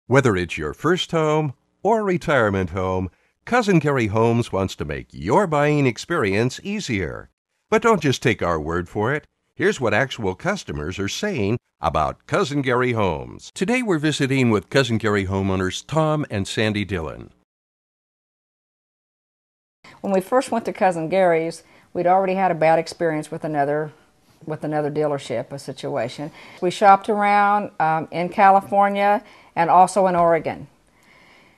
Whether it's your first home or retirement home, Cousin Gary Homes wants to make your buying experience easier. But don't just take our word for it. Here's what actual customers are saying about Cousin Gary Homes. Today we're visiting with Cousin Gary homeowners Tom and Sandee Dillon. When we first went to Cousin Gary's, we'd already had a bad experience with another dealership, a situation. We shopped around in California and also in Oregon.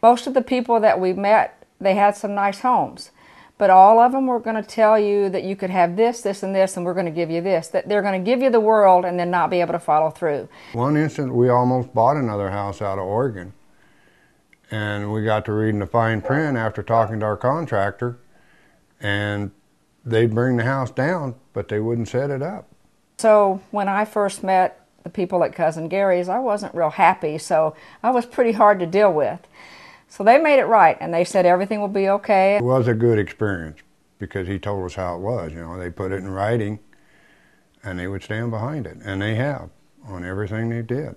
Most of the people that we met, they had some nice homes, but all of them were going to tell you that you could have this, this, and this, and we're going to give you this. That they're going to give you the world and then not be able to follow through. One instant, we almost bought another house out of Oregon, and we got to reading the fine print after talking to our contractor, and they'd bring the house down, but they wouldn't set it up. So when I first met the people at Cousin Gary's, I wasn't real happy, so I was pretty hard to deal with. So they made it right, and they said everything will be okay. It was a good experience because he told us how it was. You know, they put it in writing, and they would stand behind it, and they have on everything they did.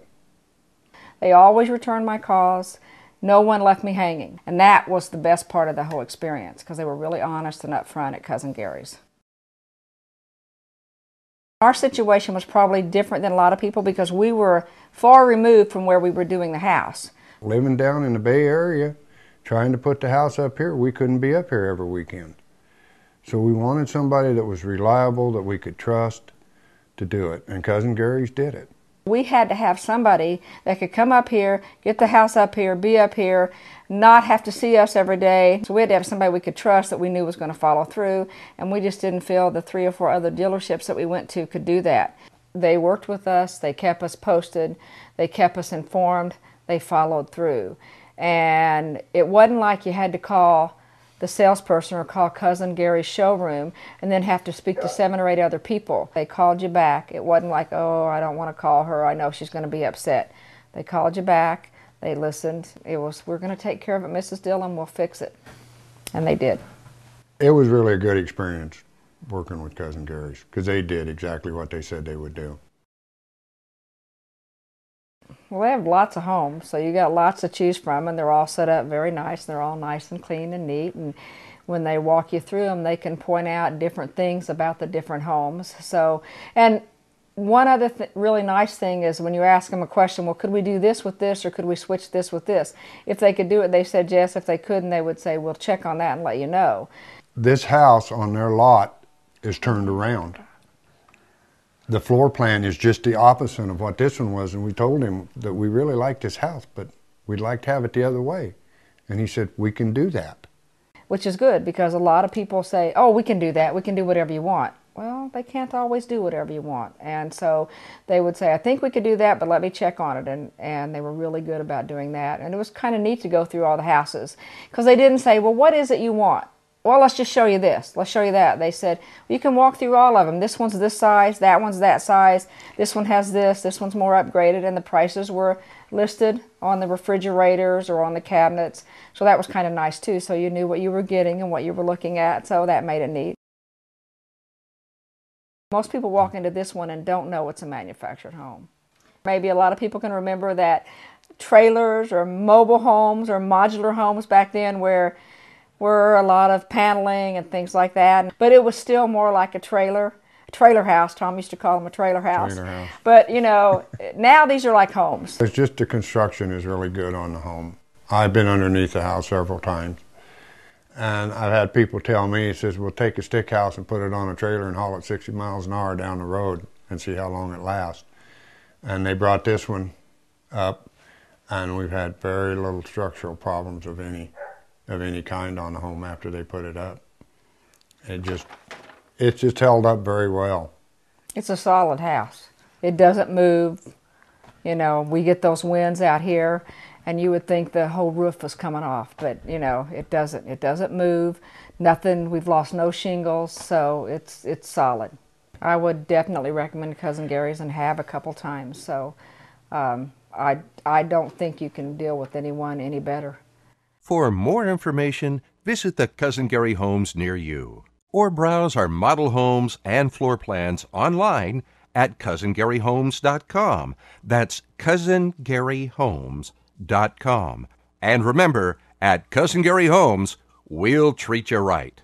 They always returned my calls. No one left me hanging, and that was the best part of the whole experience because they were really honest and upfront at Cousin Gary's. Our situation was probably different than a lot of people because we were far removed from where we were doing the house. Living down in the Bay Area, trying to put the house up here, we couldn't be up here every weekend. So we wanted somebody that was reliable, that we could trust to do it, and Cousin Gary's did it. We had to have somebody that could come up here, get the house up here, be up here, not have to see us every day. So we had to have somebody we could trust that we knew was going to follow through, and we just didn't feel the 3 or 4 other dealerships that we went to could do that. They worked with us, they kept us posted, they kept us informed, they followed through. And it wasn't like you had to call the salesperson or call Cousin Gary's showroom and then have to speak to 7 or 8 other people. They called you back. It wasn't like, oh, I don't want to call her, I know she's going to be upset. They called you back, they listened. It was, we're going to take care of it, Mrs. Dillon, we'll fix it. And they did. It was really a good experience working with Cousin Gary's because they did exactly what they said they would do. Well, they have lots of homes, so you got lots to choose from, and they're all set up very nice. They're all nice and clean and neat, and when they walk you through them, they can point out different things about the different homes. So, and one other really nice thing is when you ask them a question, well, could we do this with this, or could we switch this with this? If they could do it, they said yes. If they couldn't, they would say, we'll check on that and let you know. This house on their lot is turned around. The floor plan is just the opposite of what this one was, and we told him that we really liked this house, but we'd like to have it the other way. And he said, we can do that. Which is good, because a lot of people say, oh, we can do that, we can do whatever you want. Well, they can't always do whatever you want. And so they would say, I think we could do that, but let me check on it. And they were really good about doing that. And it was kind of neat to go through all the houses, because they didn't say, well, what is it you want? Well, let's just show you this. Let's show you that. They said, well, you can walk through all of them. This one's this size, that one's that size, this one has this one's more upgraded, and the prices were listed on the refrigerators or on the cabinets. So that was kind of nice too, so you knew what you were getting and what you were looking at, so that made it neat. Most people walk into this one and don't know it's a manufactured home. Maybe a lot of people can remember that trailers or mobile homes or modular homes back then were a lot of paneling and things like that. But it was still more like a trailer house. Tom used to call them a trailer house. Trailer house. But, you know, now these are like homes. It's just the construction is really good on the home. I've been underneath the house several times. And I've had people tell me, he says, we'll take a stick house and put it on a trailer and haul it 60 miles an hour down the road and see how long it lasts. And they brought this one up, and we've had very little structural problems of any kind on the home after they put it up. It's just held up very well. It's a solid house. It doesn't move. You know, we get those winds out here, and you would think the whole roof was coming off, but you know, it doesn't. It doesn't move. Nothing. We've lost no shingles, so it's solid. I would definitely recommend Cousin Gary's and have a couple times. So I don't think you can deal with anyone any better. For more information, visit the Cousin Gary homes near you, or browse our model homes and floor plans online at cousingaryhomes.com. That's cousingaryhomes.com. And remember, at Cousin Gary Homes, we'll treat you right.